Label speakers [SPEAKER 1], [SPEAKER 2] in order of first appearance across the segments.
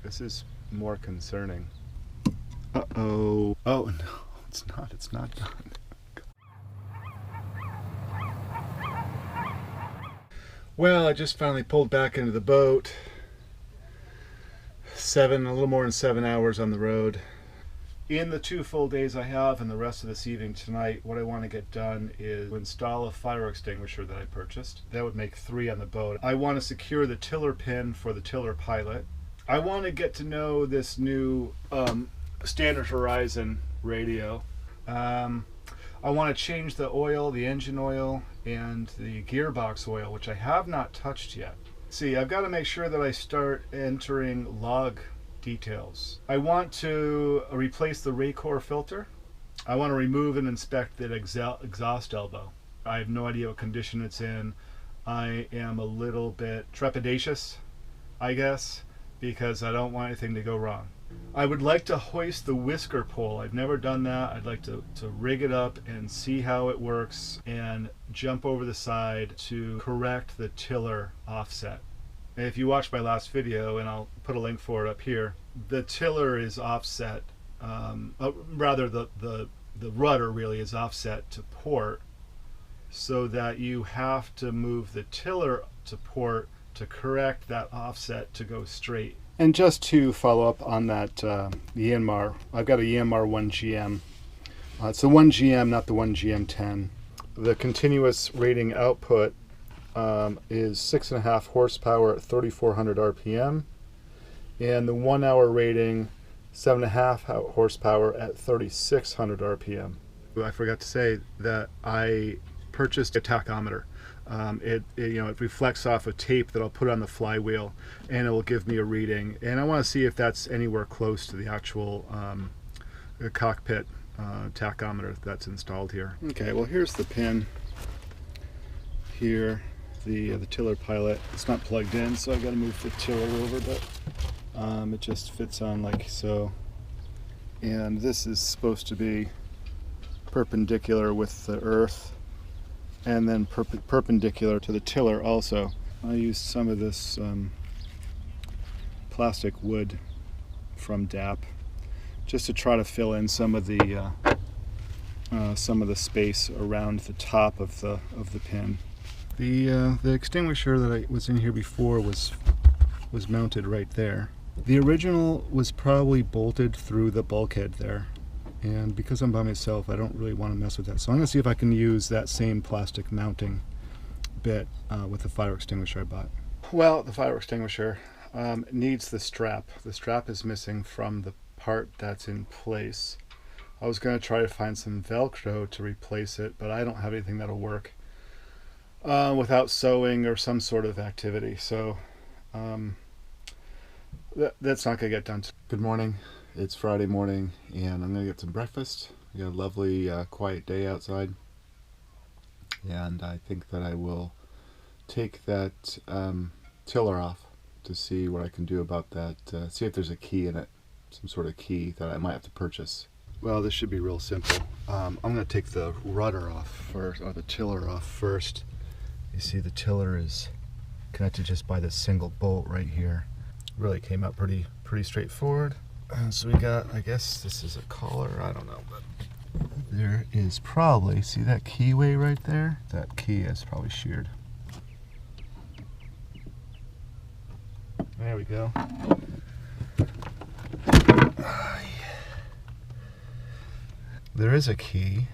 [SPEAKER 1] This is more concerning. Uh-oh. Oh, no, it's not. It's not done. Well, I just finally pulled back into the boat. A little more than 7 hours on the road. In the 2 full days I have and the rest of this evening tonight, what I want to get done is install a fire extinguisher that I purchased. That would make 3 on the boat. I want to secure the tiller pin for the tiller pilot. I want to get to know this new Standard Horizon radio. I want to change the oil, the engine oil, and the gearbox oil, which I have not touched yet. See, I've got to make sure that I start entering log details. I want to replace the Racor filter. I want to remove and inspect the exhaust elbow. I have no idea what condition it's in. I am a little bit trepidatious, I guess, because I don't want anything to go wrong. I would like to hoist the whisker pole. I've never done that. I'd like to rig it up and see how it works and jump over the side to correct the tiller offset. And if you watched my last video, and I'll put a link for it up here, the tiller is offset, rather the rudder really is offset to port, so that you have to move the tiller to port to correct that offset to go straight. And just to follow up on that Yanmar, I've got a Yanmar 1GM. It's the 1GM, not the 1GM10. The continuous rating output is 6.5 horsepower at 3,400 RPM, and the 1 hour rating 7.5 horsepower at 3,600 RPM. I forgot to say that I purchased a tachometer. It reflects off a tape that I'll put on the flywheel, and it will give me a reading. And I want to see if that's anywhere close to the actual cockpit tachometer that's installed here. Okay, well here's the pin here, the tiller pilot. It's not plugged in, so I got to move the tiller over, but it just fits on like so. And this is supposed to be perpendicular with the earth, and then perpendicular to the tiller also. I used some of this plastic wood from DAP just to try to fill in some of the space around the top of the pin. The extinguisher that was in here before was mounted right there. The original was probably bolted through the bulkhead there. And because I'm by myself, I don't really want to mess with that. So I'm going to see if I can use that same plastic mounting bit with the fire extinguisher I bought. Well, the fire extinguisher needs the strap. The strap is missing from the part that's in place. I was going to try to find some Velcro to replace it, but I don't have anything that'll work without sewing or some sort of activity. So that's not going to get done. Good morning. It's Friday morning, and I'm going to get some breakfast. We got a lovely, quiet day outside, and I think that I will take that tiller off to see what I can do about that, see if there's a key in it, some sort of key that I might have to purchase. Well, this should be real simple. I'm going to take the rudder off first, or the tiller off first. You see the tiller is connected just by this single bolt right here. Really came out pretty straightforward. So we got, I guess this is a collar, I don't know, but there is probably, see that keyway right there? That key is probably sheared. There we go. There is a key.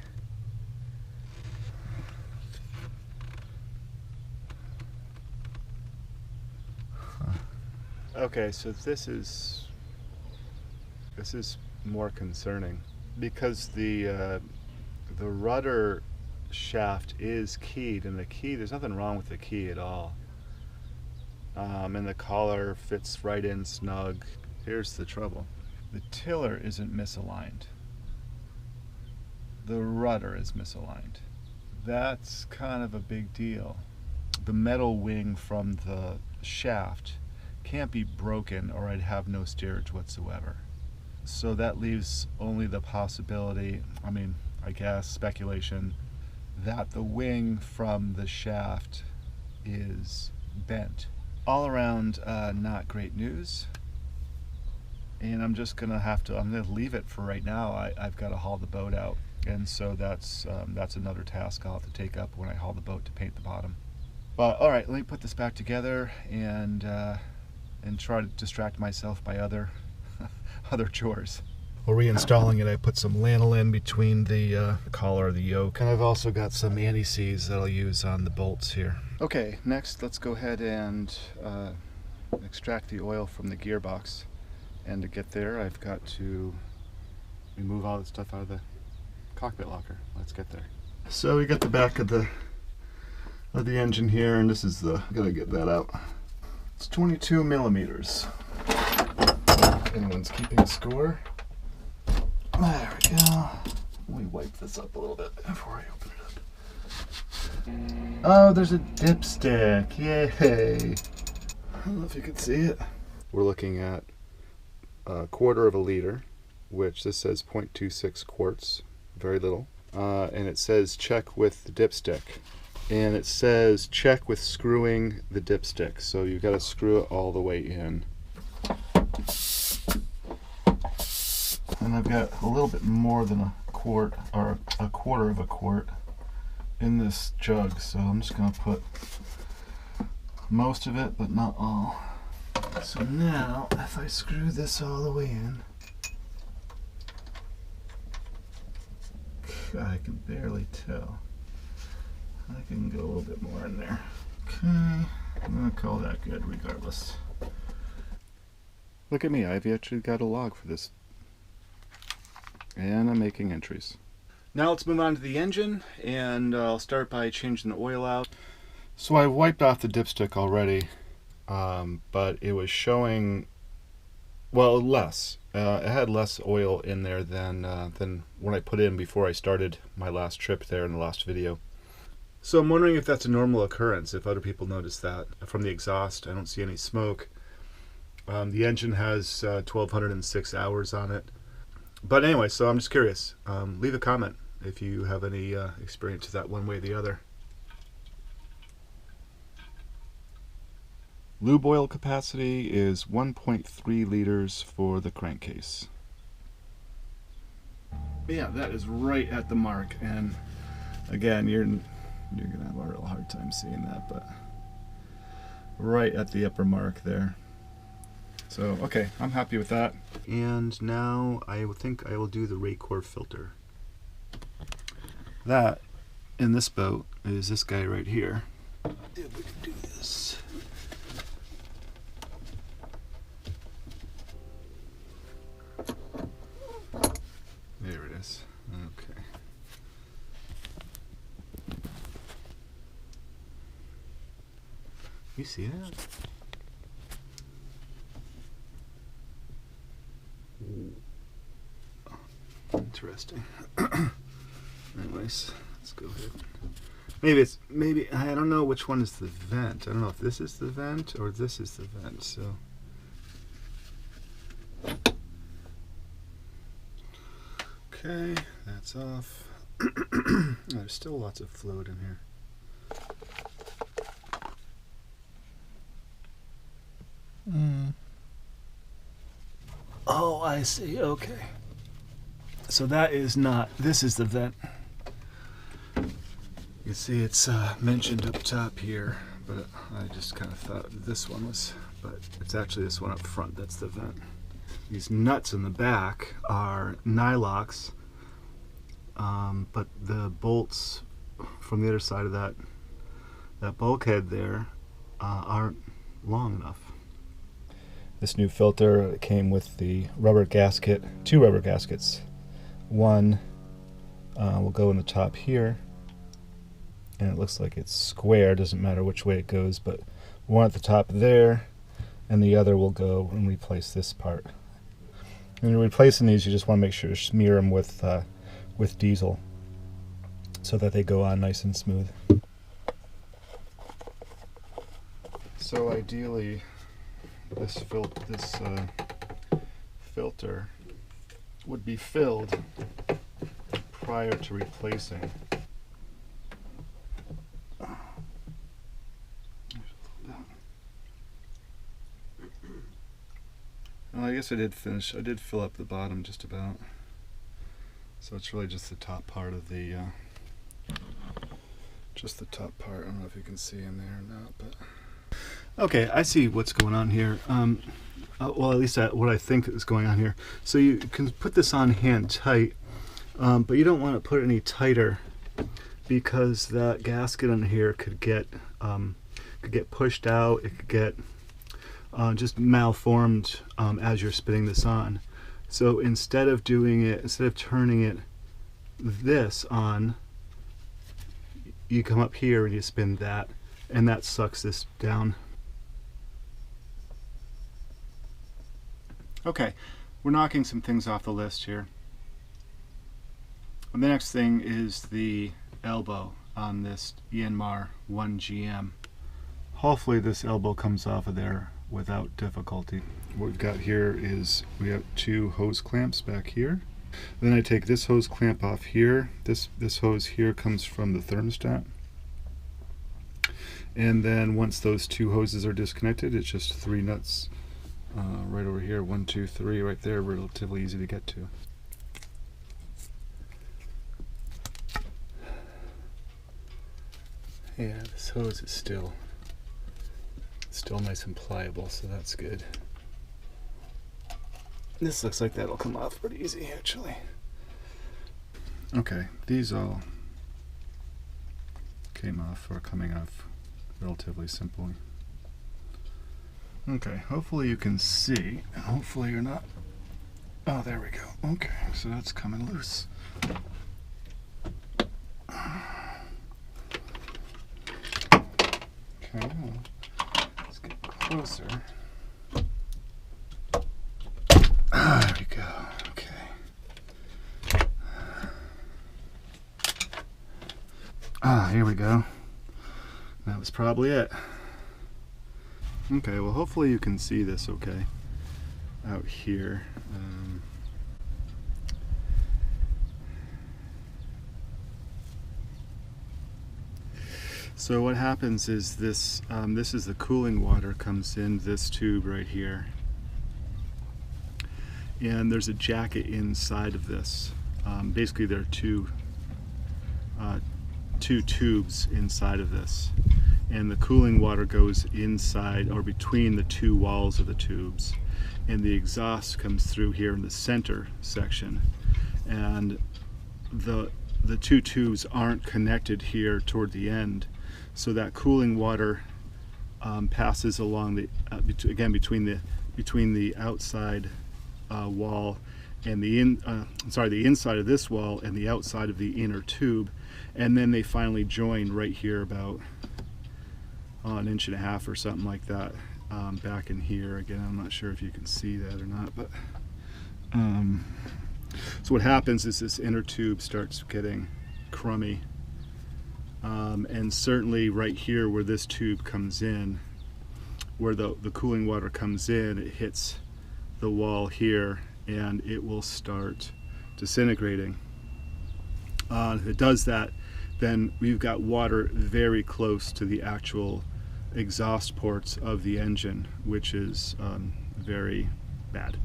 [SPEAKER 1] Okay, so this is more concerning because the rudder shaft is keyed, and the key, there's nothing wrong with the key at all, and the collar fits right in snug. Here's the trouble: the tiller isn't misaligned, the rudder is misaligned. That's kind of a big deal. The metal wing from the shaft can't be broken, or I'd have no steerage whatsoever. So that leaves only the possibility, I guess speculation, that the wing from the shaft is bent. All around not great news. and I'm just gonna I'm gonna leave it for right now. I've got to haul the boat out, and so that's another task I'll have to take up when I haul the boat to paint the bottom. But all right, let me put this back together and try to distract myself by other other chores. While reinstalling it, I put some lanolin between the collar of the yoke, and I've also got some anti-seize that I'll use on the bolts here. Okay, next let's go ahead and extract the oil from the gearbox. And to get there, I've got to remove all the stuff out of the cockpit locker. Let's get there. So we got the back of the engine here, and this is gotta get that out. It's 22 millimeters. If anyone's keeping score. There we go. Let me wipe this up a little bit before I open it up. Oh, there's a dipstick. Yay! I don't know if you can see it. We're looking at a quarter of a liter, which this says 0.26 quarts, very little. And it says check with the dipstick. And it says check with screwing the dipstick. So you've got to screw it all the way in. And I've got a little bit more than a quart, or a quarter of a quart in this jug. So I'm just going to put most of it, but not all. So now, if I screw this all the way in, I can barely tell. I can go a little bit more in there. Okay, I'm gonna call that good regardless. Look at me, I've actually got a log for this. And I'm making entries. Now let's move on to the engine, and I'll start by changing the oil out. So I wiped off the dipstick already. But it was showing, well, less. It had less oil in there than when I put in before I started my last trip there in the last video. So I'm wondering if that's a normal occurrence, if other people notice that. From the exhaust, I don't see any smoke. The engine has 1,206 hours on it. But anyway, so I'm just curious. Leave a comment if you have any experience with that one way or the other. Lube oil capacity is 1.3 liters for the crankcase. Yeah, that is right at the mark, and again, you're gonna have a real hard time seeing that, but right at the upper mark there. So okay, I'm happy with that. And now I think I will do the Racor filter. That in this boat is this guy right here. If we can do this. There it is. Okay. You see that? Interesting. Anyways, let's go ahead. Maybe I don't know which one is the vent. I don't know if this is the vent or this is the vent. So. Okay, that's off. There's still lots of fluid in here. Oh, I see. Okay. So that is not, this is the vent. You see it's mentioned up top here, but I just kind of thought this one was, but it's actually this one up front, that's the vent. These nuts in the back are nylocks, but the bolts from the other side of that bulkhead there aren't long enough. This new filter came with the rubber gasket, 2 rubber gaskets. One will go in the top here, and it looks like it's square, doesn't matter which way it goes, but one at the top there, and the other will go and replace this part. When you're replacing these, you just want to make sure to smear them with diesel so that they go on nice and smooth. So ideally, this filter would be filled prior to replacing. Well, I guess I did fill up the bottom just about. So it's really just the top part of the, just the top part. I don't know if you can see in there or not, but. Okay, I see what's going on here. Well, at least what I think is going on here. So you can put this on hand tight, but you don't want to put it any tighter because that gasket on here could get pushed out. It could get just malformed as you're spinning this on. So instead of turning it this on, you come up here and you spin that, and that sucks this down. Okay, we're knocking some things off the list here. And the next thing is the elbow on this Yanmar 1GM. Hopefully this elbow comes off of there without difficulty. What we've got here is we have 2 hose clamps back here. Then I take this hose clamp off here. This hose here comes from the thermostat. And then once those 2 hoses are disconnected, it's just 3 nuts right over here. 1, 2, 3 right there, relatively easy to get to. Yeah, this hose is still nice and pliable, so that's good. This looks like that'll come off pretty easy, actually. Okay, these all came off, or coming off relatively simply. Okay, hopefully you can see, and hopefully you're not. Oh, there we go. Okay, so that's coming loose. Okay, let's get closer. There we go. Okay. Here we go. That was probably it. Okay, well hopefully you can see this okay out here. So what happens is this is the cooling water comes in this tube right here. And there's a jacket inside of this. Basically there are two tubes inside of this. And the cooling water goes inside or between the 2 walls of the tubes, and the exhaust comes through here in the center section, and the 2 tubes aren't connected here toward the end, so that cooling water passes along the again between the outside wall and the inside of this wall and the outside of the inner tube, and then they finally join right here about 1.5 inches or something like that, back in here. Again, I'm not sure if you can see that or not, but so what happens is this inner tube starts getting crummy, and certainly right here where this tube comes in, where the cooling water comes in, it hits the wall here and it will start disintegrating. If it does that, then we've got water very close to the actual exhaust ports of the engine, which is very bad.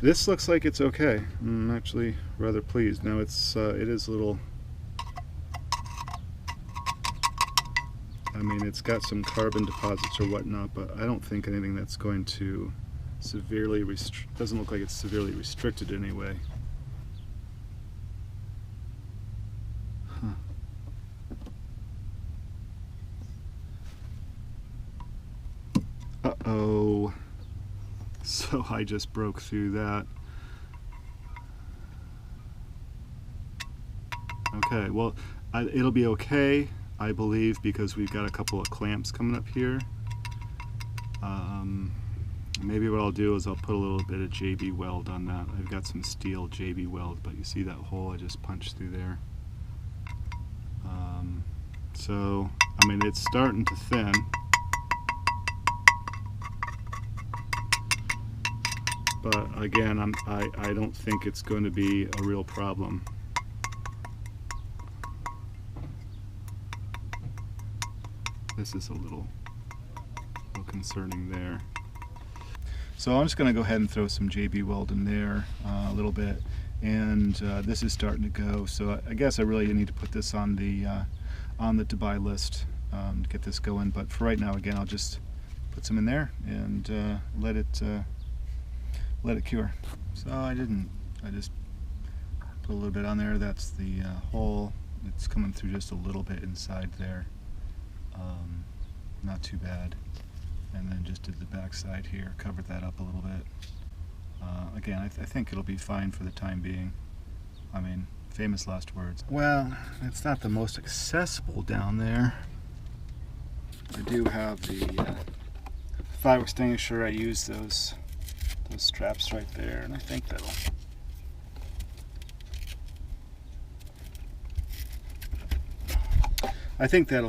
[SPEAKER 1] This looks like it's okay. I'm actually rather pleased. Now it is a little, I mean, it's got some carbon deposits or whatnot, but I don't think anything that's going to severely doesn't look like it's severely restricted in any way. Uh-oh. So I just broke through that. Okay, well, it'll be okay, I believe, because we've got a couple of clamps coming up here. Maybe what I'll do is I'll put a little bit of JB weld on that. I've got some steel JB weld, but you see that hole I just punched through there. So, I mean, it's starting to thin. But again, I don't think it's going to be a real problem. This is a little concerning there. So I'm just going to go ahead and throw some JB weld in there a little bit, and this is starting to go. So I guess I really need to put this on the to buy list to get this going. But for right now, again, I'll just put some in there and let it cure. So I just put a little bit on there. That's the hole. It's coming through just a little bit inside there. Not too bad. And then just did the back side here, covered that up a little bit. Again, I think it'll be fine for the time being. I mean, famous last words. Well, it's not the most accessible down there. I do have the fire extinguisher. I use those straps right there, and I think that'll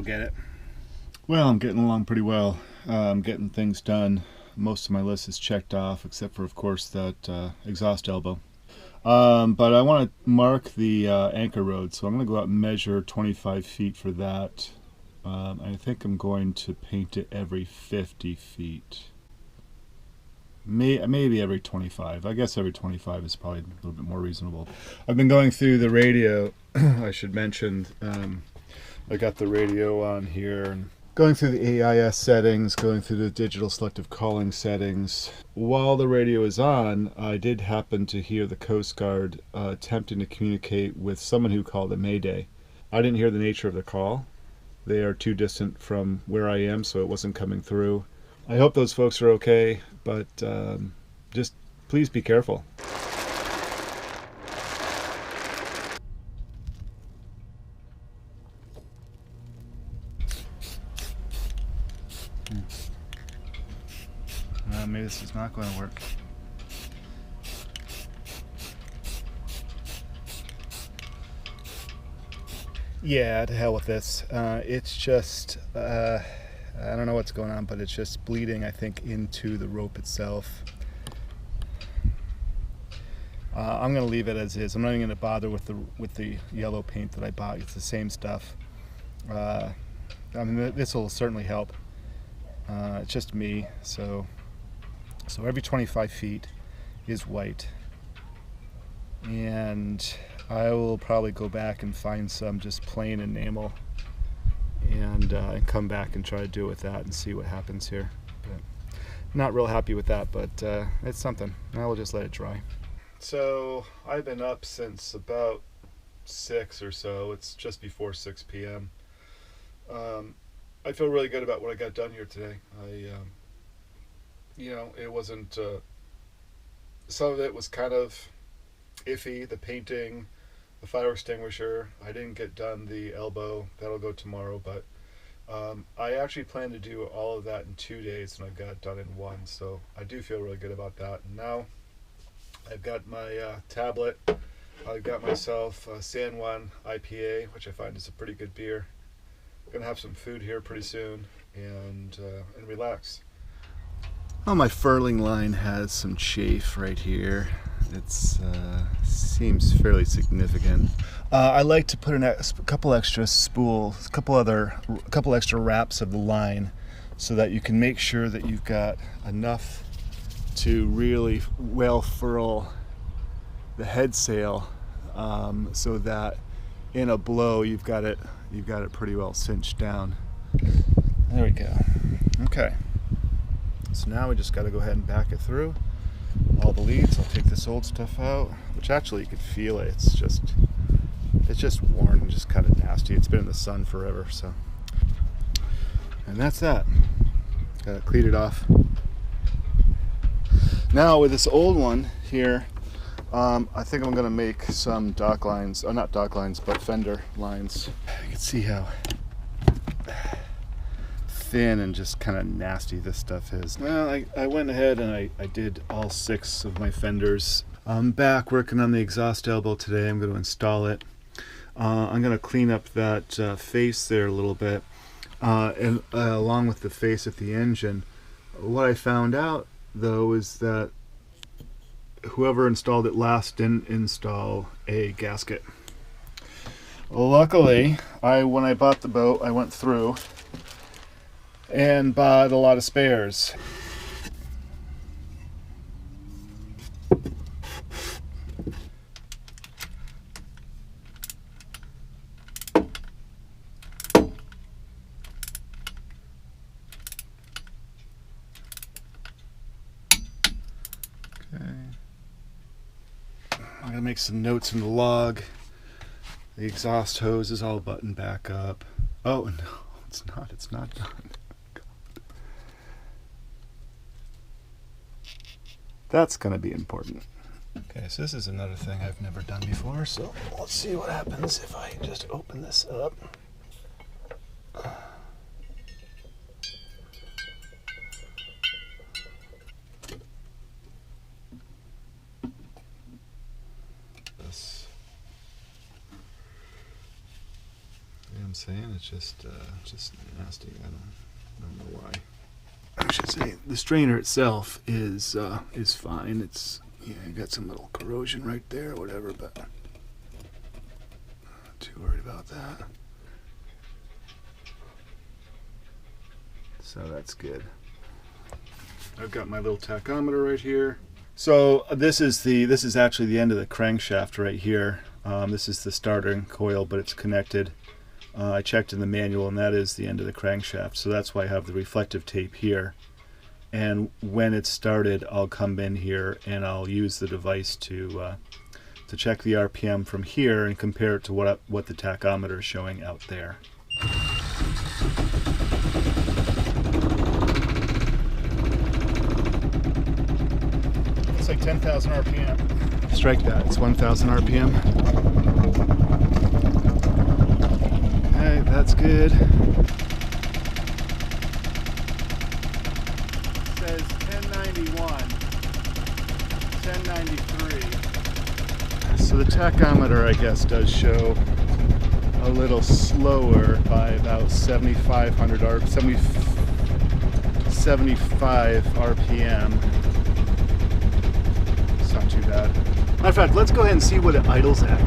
[SPEAKER 1] get it. Well, I'm getting along pretty well. I'm getting things done. Most of my list is checked off, except for, of course, that exhaust elbow. But I want to mark the anchor road, so I'm going to go out and measure 25 feet for that. I think I'm going to paint it every 50 feet. Maybe every 25. I guess every 25 is probably a little bit more reasonable. I've been going through the radio. I should mention I got the radio on here and going through the AIS settings, going through the digital selective calling settings. While the radio is on, I did happen to hear the Coast Guard attempting to communicate with someone who called a Mayday. I didn't hear the nature of the call. They are too distant from where I am, so it wasn't coming through. I hope those folks are okay, but just please be careful. Maybe this is not going to work. Yeah, to hell with this. It's just, I don't know what's going on, but it's just bleeding, I think, into the rope itself. I'm going to leave it as is. I'm not even going to bother with the yellow paint that I bought. It's the same stuff. I mean, this will certainly help. It's just me, so every 25 feet is white, and I will probably go back and find some just plain enamel and come back and try to do it with that and see what happens here. But not real happy with that, but it's something. Now we'll just let it dry. So I've been up since about 6 or so. It's just before 6 p.m. I feel really good about what I got done here today. It wasn't, some of it was kind of iffy, the painting, the fire extinguisher. I didn't get done the elbow. That'll go tomorrow, but I actually plan to do all of that in 2 days, and I got it done in 1, so I do feel really good about that. And now I've got my tablet. I've got myself a San Juan IPA, which I find is a pretty good beer. I'm gonna have some food here pretty soon and relax. Well, my furling line has some chafe right here. It seems fairly significant. I like to put a couple extra spools, a couple extra wraps of the line, so that you can make sure that you've got enough to really well furl the head sail, so that in a blow you've got it pretty well cinched down. There we go. Okay. So now we just got to go ahead and back it through all the leads. I'll take this old stuff out, which actually you could feel it. It's just worn and just kind of nasty. It's been in the sun forever. So, and that's that. Got to clean it off. Now with this old one here, I think I'm going to make some dock lines, or not dock lines, but fender lines. You can see how thin and just kind of nasty this stuff is. Well, I went ahead and I did all 6 of my fenders. I'm back working on the exhaust elbow today. I'm going to install it. I'm going to clean up that face there a little bit, and along with the face of the engine. What I found out though is that whoever installed it last didn't install a gasket. Luckily, when I bought the boat, I went through and bought a lot of spares. I'm gonna make some notes in the log. The exhaust hose is all buttoned back up. Oh no, it's not. It's not done. That's gonna be important. Okay, so this is another thing I've never done before. So let's see what happens if I just open this up. I'm saying it's just nasty. I don't know why. I should say the strainer itself is fine. It's, yeah, you got some little corrosion right there or whatever, but not too worried about that. So that's good. I've got my little tachometer right here. So this is actually the end of the crankshaft right here. This is the starting coil, but it's connected. I checked in the manual, and that is the end of the crankshaft, so that's why I have the reflective tape here. And when it's started, I'll come in here and I'll use the device to check the RPM from here and compare it to what the tachometer is showing out there. It's like 10,000 RPM. Strike that, it's 1,000 RPM. Okay, that's good. It says 1091, 1093. So the tachometer, I guess, does show a little slower by about 75 RPM. It's not too bad. Matter of fact, let's go ahead and see what it idles at.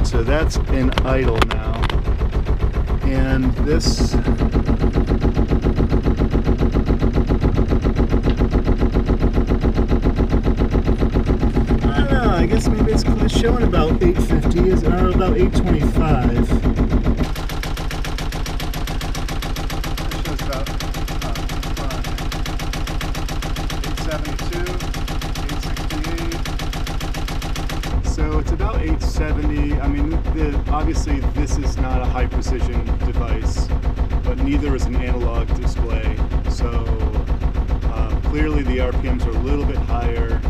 [SPEAKER 1] So that's in idle now. And this, I don't know, I guess maybe it's showing about 850, is it? Or about 825. That shows about 872, 868. So it's about 870. I mean, obviously this is not a high precision device, but neither is an analog display. So clearly the RPMs are a little bit higher.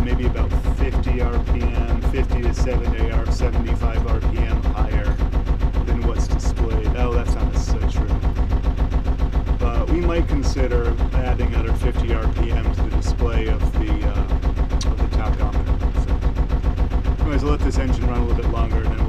[SPEAKER 1] Maybe about 50 RPM, 50 to 75 RPM higher than what's displayed. Oh, that's not necessarily true. But we might consider adding another 50 RPM to the display of the tachometer. So anyways, I'll let this engine run a little bit longer and then